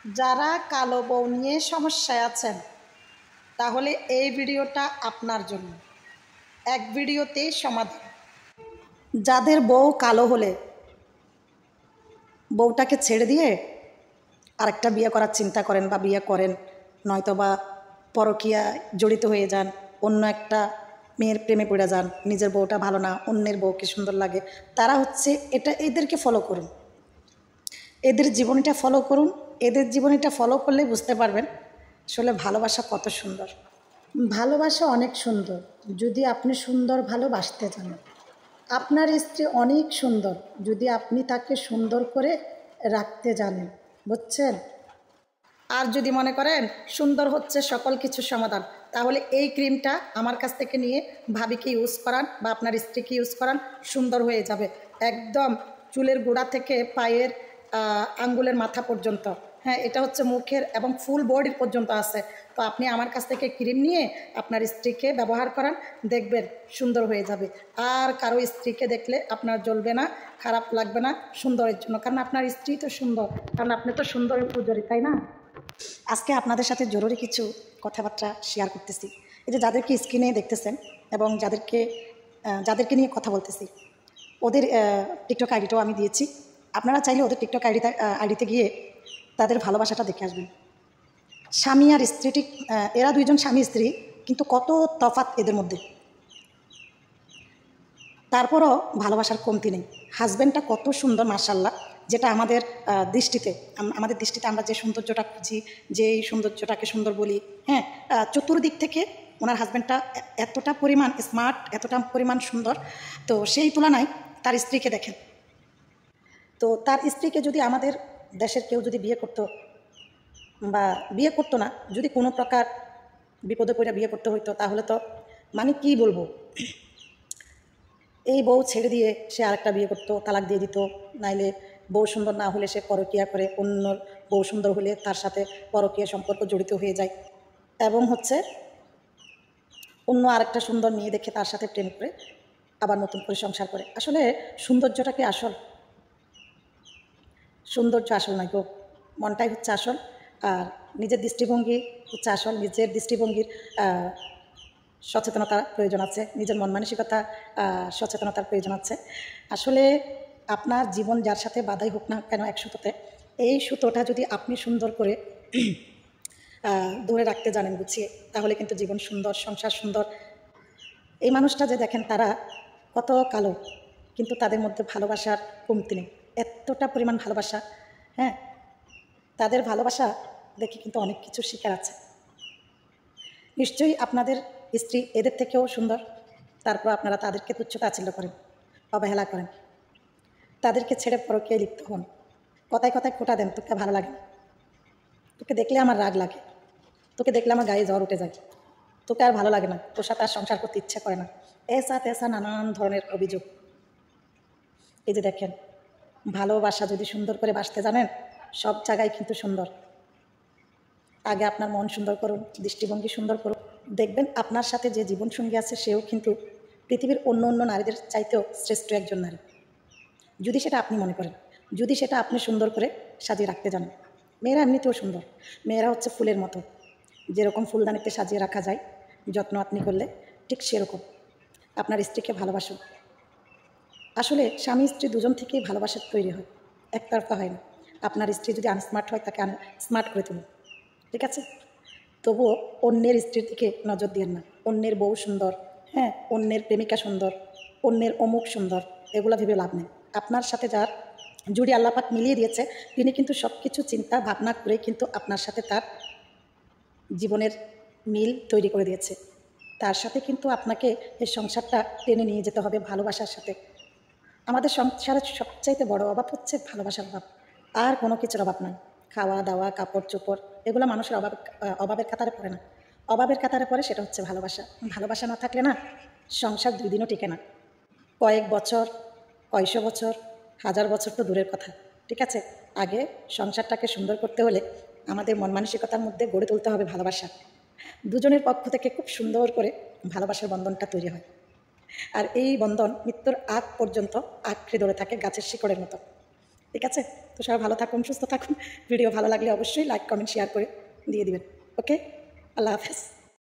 যারা কালো বউ নিয়ে সমস্যায় আছেন তাহলে এই ভিডিওটা আপনার জন্য। এক ভিডিওতেই সমাধান। যাদের বউ কালো হলে বউটাকে ছেড়ে দিয়ে আরেকটা বিয়ে করার চিন্তা করেন বা বিয়ে করেন, নয়তো বা পরকীয়ায় জড়িত হয়ে যান, অন্য একটা মেয়ের প্রেমে পড়ে যান, নিজের বউটা ভালো না, অন্যের বউকে সুন্দর লাগে, তারা হচ্ছে এদেরকে ফলো করুন, এদের জীবনীটা ফলো করুন। এদের জীবনীটা ফলো করলে বুঝতে পারবেন আসলে ভালোবাসা কত সুন্দর। ভালোবাসা অনেক সুন্দর যদি আপনি সুন্দর ভালোবাসতে জানেন। আপনার স্ত্রী অনেক সুন্দর যদি আপনি তাকে সুন্দর করে রাখতে জানেন, বুঝছেন? আর যদি মনে করেন সুন্দর হচ্ছে সকল কিছু সমাধান, তাহলে এই ক্রিমটা আমার কাছ থেকে নিয়ে ভাবিকে ইউজ করান বা আপনার স্ত্রীকে ইউজ করান, সুন্দর হয়ে যাবে একদম চুলের গোড়া থেকে পায়ের আঙ্গুলের মাথা পর্যন্ত। হ্যাঁ, এটা হচ্ছে মুখের এবং ফুল বডির পর্যন্ত আছে। তো আপনি আমার কাছ থেকে ক্রিম নিয়ে আপনার স্ত্রীকে ব্যবহার করান, দেখবেন সুন্দর হয়ে যাবে। আর কারো স্ত্রীকে দেখলে আপনার জ্বলবে না, খারাপ লাগবে না সুন্দরের জন্য, কারণ আপনার স্ত্রী তো সুন্দর, কারণ আপনি তো সুন্দরের পূজারী, তাই না? আজকে আপনাদের সাথে জরুরি কিছু কথাবার্তা শেয়ার করতেছি। এই যে যাদেরকে স্ক্রিনে দেখতেছেন এবং যাদেরকে নিয়ে কথা বলতেছি, ওদের টিকটক আইডিটাও আমি দিয়েছি। আপনারা চাইলে ওদের টিকটক আইডিতে গিয়ে তাদের ভালোবাসাটা দেখে আসবেন। স্বামী আর স্ত্রী, ঠিক এরা দুইজন স্বামী স্ত্রী, কিন্তু কত তফাৎ এদের মধ্যে, তারপরও ভালোবাসার কমতি নেই। হাজব্যান্ডটা কত সুন্দর মাশাআল্লাহ, যেটা আমাদের দৃষ্টিতে আমরা যে সৌন্দর্যটা খুঁজি, যে সৌন্দর্যটাকে সুন্দর বলি, হ্যাঁ, চতুর্দিক থেকে ওনার হাজব্যান্ডটা এতটা পরিমাণ স্মার্ট, এতটা পরিমাণ সুন্দর। তো সেই তুলনায় তার স্ত্রীকে দেখেন, তো তার স্ত্রীকে যদি আমাদের দেশের কেউ যদি বিয়ে করতো বা বিয়ে করতো না, যদি কোনো প্রকার বিপদে পড়ে বিয়ে করতে হইতো, তাহলে তো মানে কি বলবো, এই বউ ছেড়ে দিয়ে সে আরেকটা বিয়ে করতো, তালাক দিয়ে দিত, নাইলে বউ সুন্দর না হলে সে পরকীয়া করে, অন্য বউ সুন্দর হলে তার সাথে পরকীয়া সম্পর্ক জড়িত হয়ে যায়, এবং হচ্ছে অন্য আরেকটা সুন্দর মেয়ে দেখে তার সাথে প্রেম করে আবার নতুন করে সংসার করে। আসলে সৌন্দর্যটা কি আসল? সৌন্দর্য আসল নয় গো, মনটাই হচ্ছে আসল। আর নিজের দৃষ্টিভঙ্গি হচ্ছে আসল। নিজের দৃষ্টিভঙ্গির সচেতনতার প্রয়োজন আছে, নিজের মন মানসিকতা সচেতনতার প্রয়োজন আছে। আসলে আপনার জীবন যার সাথে বাধাই হোক না কেন এক সুতোতে, এই সুতোটা যদি আপনি সুন্দর করে ধরে রাখতে জানেন গুছিয়ে, তাহলে কিন্তু জীবন সুন্দর, সংসার সুন্দর। এই মানুষটা যে দেখেন, তারা কত কালো, কিন্তু তাদের মধ্যে ভালোবাসার কমতি নেই, এতটা পরিমাণ ভালোবাসা। হ্যাঁ, তাদের ভালোবাসা দেখে কিন্তু অনেক কিছু শেখার আছে। নিশ্চয়ই আপনাদের স্ত্রী এদের থেকেও সুন্দর, তারপর আপনারা তাদেরকে তুচ্ছ তাচ্ছিল্য করেন, অবহেলা করেন, তাদেরকে ছেড়ে পরকীয়ায় লিপ্ত হন, কথায় কথায় খোঁটা দেন, তোকে ভালো লাগে, তোকে দেখলে আমার রাগ লাগে, তোকে দেখলে আমার গায়ে জ্বর উঠে যায়, তোকে আর ভালো লাগে না, তোর সাথে আর সংসার করতে ইচ্ছা করে না, এসা তেসা নানান ধরনের অভিযোগ। এই যে দেখেন, ভালোবাসা যদি সুন্দর করে বাসতে জানেন, সব জায়গায় কিন্তু সুন্দর। আগে আপনার মন সুন্দর করুন, দৃষ্টিভঙ্গি সুন্দর করুন, দেখবেন আপনার সাথে যে জীবনসঙ্গী আছে সেও কিন্তু পৃথিবীর অন্য অন্য নারীদের চাইতেও শ্রেষ্ঠ একজন নারী, যদি সেটা আপনি মনে করেন, যদি সেটা আপনি সুন্দর করে সাজিয়ে রাখতে জানেন। মেয়েরা এমনিতেও সুন্দর, মেয়েরা হচ্ছে ফুলের মতো, যেরকম ফুলদানিতে সাজিয়ে রাখা যায় যত্ন আপনি করলে, ঠিক সেরকম আপনার স্ত্রীকে ভালোবাসুন। আসলে স্বামী স্ত্রী দুজন থেকেই ভালোবাসা তৈরি হয়, একতরফা হয় না। আপনার স্ত্রী যদি আনস্মার্ট হয়, তাকে স্মার্ট করে তুলুন, ঠিক আছে? তবুও অন্যের স্ত্রীর দিকে নজর দিয়েন না। অন্যের বউ সুন্দর, হ্যাঁ, অন্যের প্রেমিকা সুন্দর, অন্যের অমুক সুন্দর, এগুলো ভেবে লাভ নেই। আপনার সাথে যার জুড়ি আল্লাপাক মিলিয়ে দিয়েছে, তিনি কিন্তু সব কিছু চিন্তা ভাবনা করে কিন্তু আপনার সাথে তার জীবনের মিল তৈরি করে দিয়েছে। তার সাথে কিন্তু আপনাকে এই সংসারটা টেনে নিয়ে যেতে হবে ভালোবাসার সাথে। আমাদের সংসারের সবচাইতে বড় অভাব হচ্ছে ভালোবাসার অভাব, আর কোনো কিছুর অভাব নয়। খাওয়া দাওয়া, কাপড় চোপড়, এগুলো মানুষের অভাবের কাতারে পড়ে না। অভাবের কাতারে পড়ে সেটা হচ্ছে ভালোবাসা। ভালোবাসা না থাকলে না, সংসার 2 দিনও টিকে না। কয়েক বছর, কয়শো বছর, 1000 বছর তো দূরের কথা, ঠিক আছে? আগে সংসারটাকে সুন্দর করতে হলে আমাদের মন মানসিকতার মধ্যে গড়ে তুলতে হবে ভালোবাসা। দুজনের পক্ষ থেকে খুব সুন্দর করে ভালোবাসার বন্ধনটা তৈরি হয়, আর এই বন্ধন মৃত্যুর আগ পর্যন্ত আঁকড়ে ধরে থাকে গাছের শিকড়ের মতো, ঠিক আছে? তো সবাই ভালো থাকুন, সুস্থ থাকুন। ভিডিও ভালো লাগলে অবশ্যই লাইক, কমেন্ট, শেয়ার করে দিয়ে দিবেন। ওকে, আল্লাহ হাফেজ।